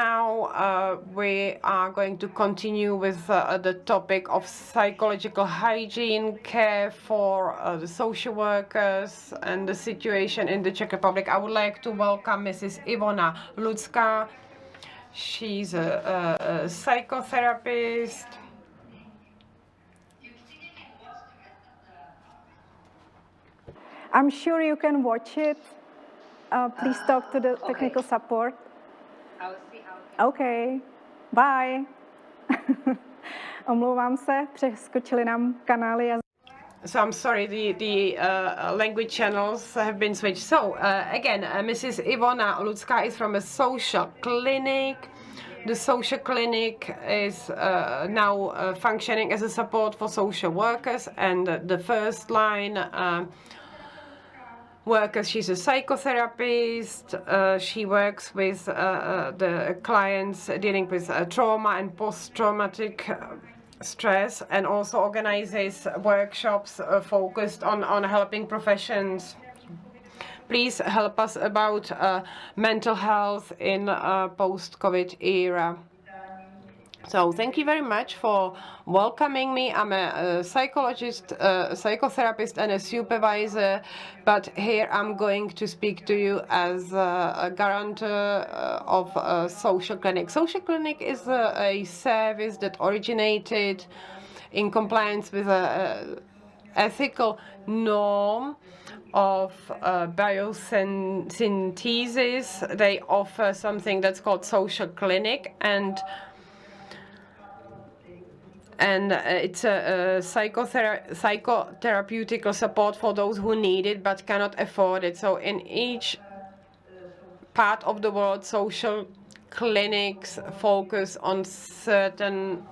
Now we are going to continue with the topic of psychological hygiene, care for the social workers and the situation in the Czech Republic. I would like to welcome Mrs. Yvonna Lucká. She's a psychotherapist. I'm sure you can watch it. Please talk to the technical support. Okay, bye. Omlouvám se, přeskočili nám kanály. So I'm sorry, the language channels have been switched. So again, Mrs. Yvonna Lucká is from a social clinic. The social clinic is now functioning as a support for social workers, and the first line workers. She's a psychotherapist. She works with the clients dealing with trauma and post-traumatic stress, and also organizes workshops focused on helping professions. Please help us about mental health in post-COVID era. So thank you very much for welcoming me. I'm a psychologist, a psychotherapist, and a supervisor, but here I'm going to speak to you as a guarantor of a social clinic. Social clinic is a service that originated in compliance with an ethical norm of biosynthesis. They offer something that's called social clinic, and it's a psychotherapeutical support for those who need it but cannot afford it. So in each part of the world, social clinics focus on certain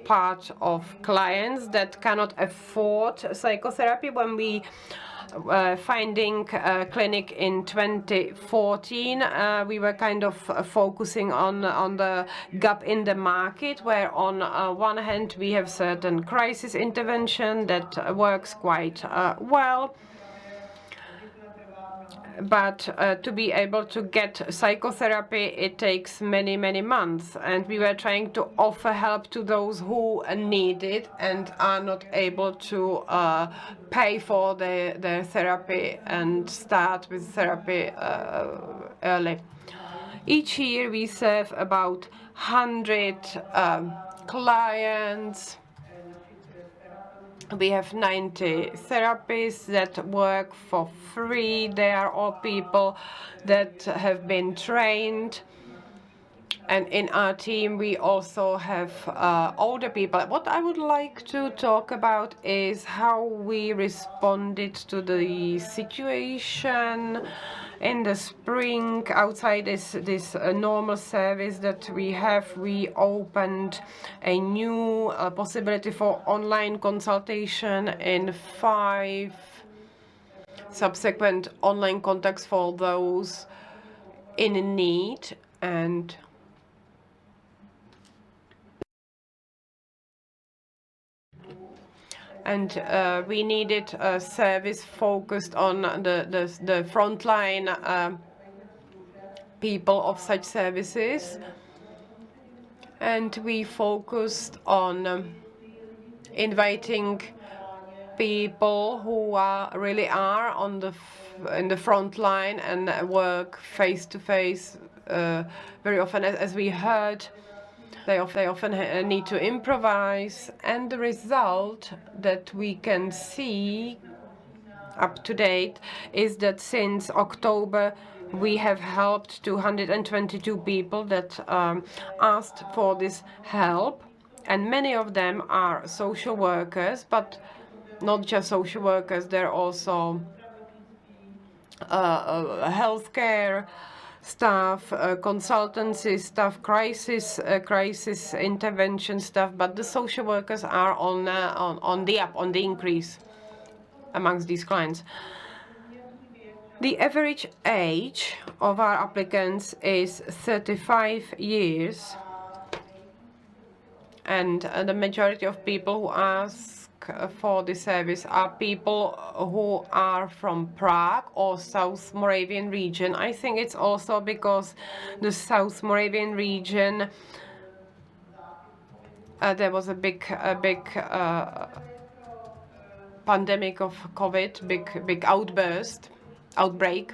part of clients that cannot afford psychotherapy. When we finding a clinic in 2014, we were kind of focusing on the gap in the market, where on one hand we have certain crisis intervention that works quite well, but to be able to get psychotherapy, it takes many months, and we were trying to offer help to those who need it and are not able to pay for their therapy and start with therapy early. Each year we serve about 100 clients. We have 90 therapists that work for free. They are all people that have been trained. And in our team, we also have older people. What I would like to talk about is how we responded to the situation in the spring. Outside this normal service that we have, we opened a new possibility for online consultation in 5 subsequent online contacts for those in need. And we needed a service focused on the frontline people of such services, and we focused on inviting people who really are on in the front line and work face to face very often. As we heard, they often need to improvise, and the result that we can see up to date is that since October we have helped 222 people that asked for this help, and many of them are social workers, but not just social workers, they're also healthcare staff, consultancy staff, crisis intervention staff, but the social workers are on the increase amongst these clients. The average age of our applicants is 35 years, and the majority of people who ask work for the service are people who are from Prague or South Moravian region. I think it's also because the South Moravian region, there was a big pandemic of COVID, big outbreak,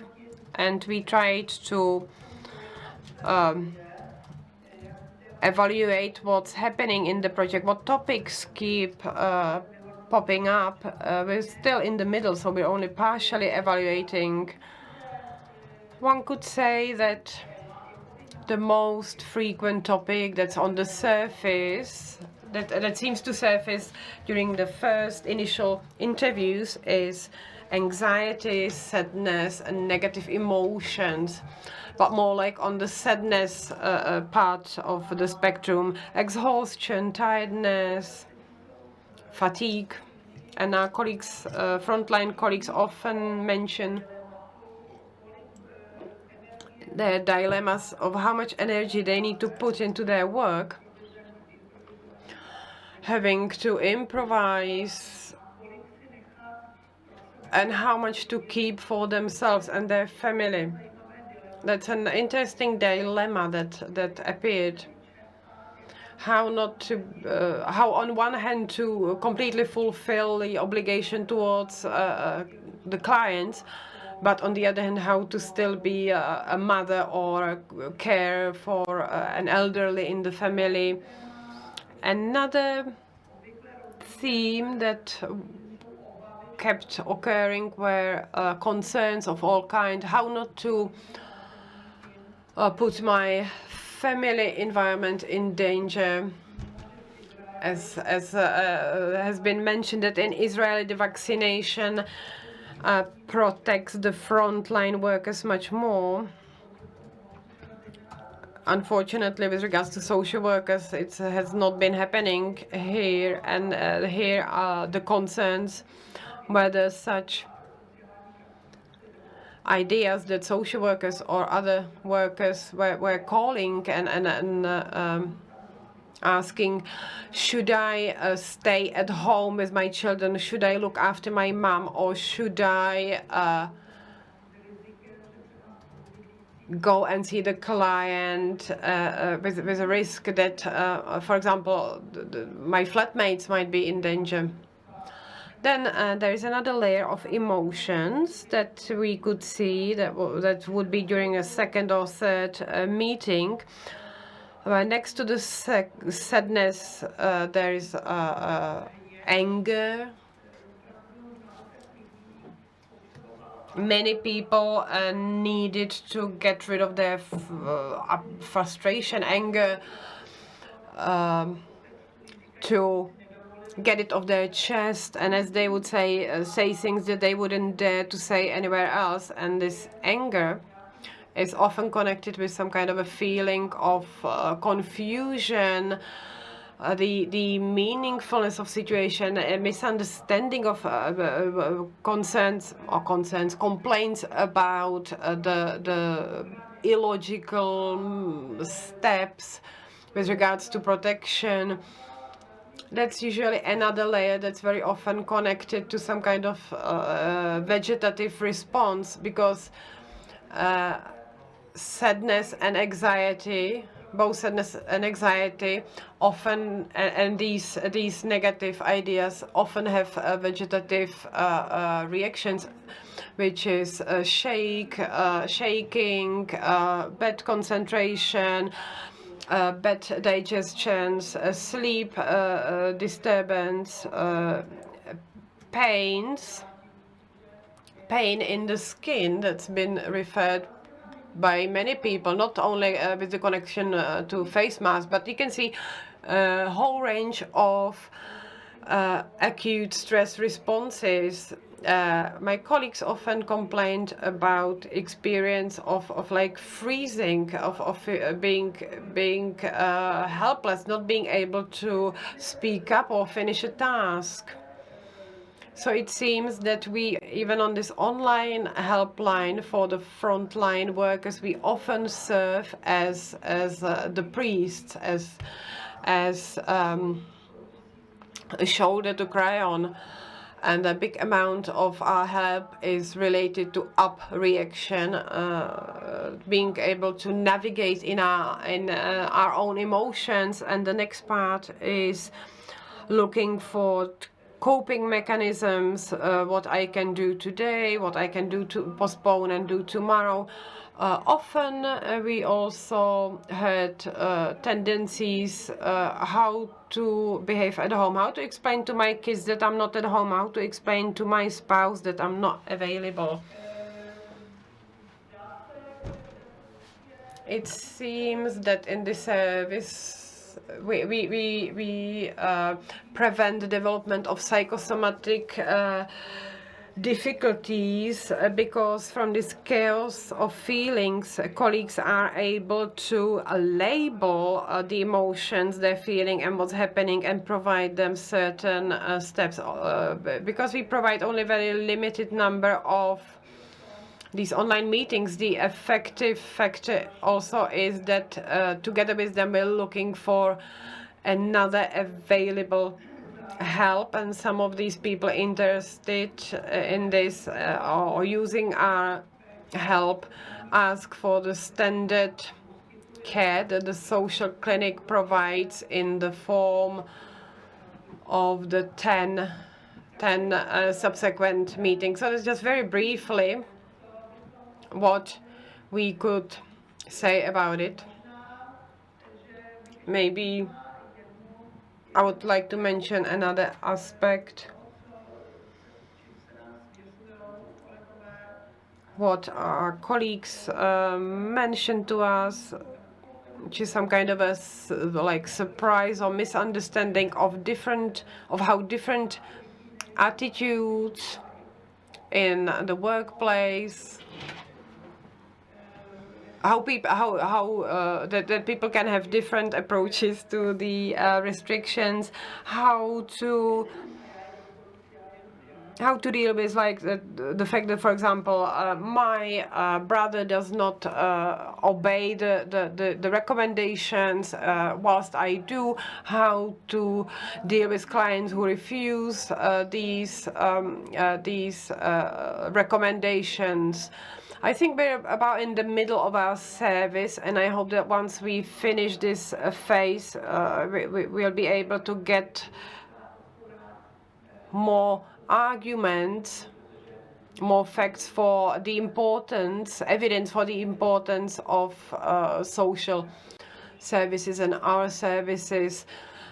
and we tried to evaluate what's happening in the project, what topics keep popping up. We're still in the middle, so we're only partially evaluating. One could say that the most frequent topic that's on the surface, that seems to surface during the first initial interviews, is anxiety, sadness, and negative emotions, but more like on the sadness part of the spectrum, exhaustion, tiredness, fatigue. And our colleagues, frontline colleagues, often mention their dilemmas of how much energy they need to put into their work, having to improvise, and how much to keep for themselves and their family. That's an interesting dilemma that appeared. How on one hand to completely fulfill the obligation towards the clients, but on the other hand, how to still be a mother or care for an elderly in the family. Another theme that kept occurring were concerns of all kinds, how not to put my family environment in danger. As has been mentioned, that in Israel the vaccination protects the frontline workers much more. Unfortunately, with regards to social workers, it has not been happening here, and here are the concerns whether such ideas that social workers or other workers were calling and asking, should I stay at home with my children? Should I look after my mom, or should I go and see the client with a risk that, for example, my flatmates might be in danger? Then there is another layer of emotions that we could see that would be during a second or third meeting. Next to the sadness, there is anger. Many people needed to get rid of their frustration, anger, to get it off their chest, and as they would say things that they wouldn't dare to say anywhere else. And this anger is often connected with some kind of a feeling of confusion, the meaningfulness of situation, a misunderstanding of complaints about the illogical steps with regards to protection. That's usually another layer that's very often connected to some kind of vegetative response, because sadness and anxiety, both sadness and anxiety, often, and these negative ideas often have vegetative reactions, which is shaking, bad concentration, bad digestion, sleep disturbance, pain in the skin. That's been referred by many people, not only with the connection to face masks, but you can see a whole range of acute stress responses. My colleagues often complained about experience of like freezing, of being helpless, not being able to speak up or finish a task. So it seems that we, even on this online helpline for the frontline workers, we often serve as the priests, as a shoulder to cry on. And a big amount of our help is related to up reaction, being able to navigate in our own emotions. And the next part is looking for coping mechanisms, what I can do today, what I can do to postpone and do tomorrow. Often we also had tendencies how to behave at home, how to explain to my kids that I'm not at home, how to explain to my spouse that I'm not available. It seems that in this service we prevent the development of psychosomatic difficulties because from this chaos of feelings, colleagues are able to label the emotions they're feeling and what's happening and provide them certain steps. Because we provide only very limited number of these online meetings, the effective factor also is that together with them we're looking for another available help, and some of these people interested in this or using our help ask for the standard care that the social clinic provides in the form of the 10 subsequent meetings. So that's just very briefly what we could say about it. Maybe I would like to mention another aspect. What our colleagues mentioned to us, which is some kind of a like surprise or misunderstanding of how different attitudes in the workplace, how that people can have different approaches to the restrictions, how to deal with like the fact that, for example, my brother does not obey the recommendations whilst I do, how to deal with clients who refuse these recommendations. I think we're about in the middle of our service, and I hope that once we finish this phase, we'll be able to get more arguments, more facts for the importance, evidence for the importance of social services and our services.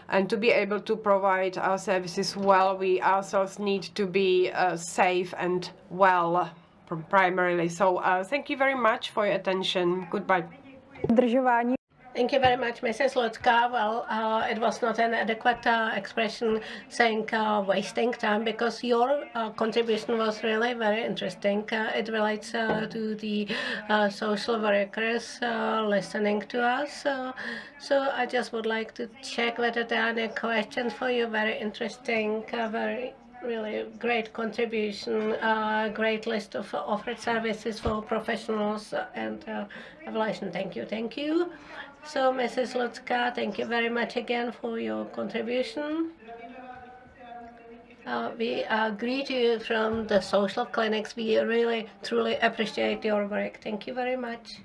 And to be able to provide our services well, we ourselves need to be safe and well, primarily. So thank you very much for your attention. Goodbye. Udržování. Thank you very much, Mrs. Lucká. Well, it was not an adequate expression saying wasting time, because your contribution was really very interesting. It relates to the social workers listening to us. So I just would like to check whether there are any questions for you. Very interesting, very really great contribution, great list of offered services for professionals and evaluation. Thank you, thank you. So, Mrs. Lucká, thank you very much again for your contribution. We greet you from the social clinics. We really, truly appreciate your work. Thank you very much.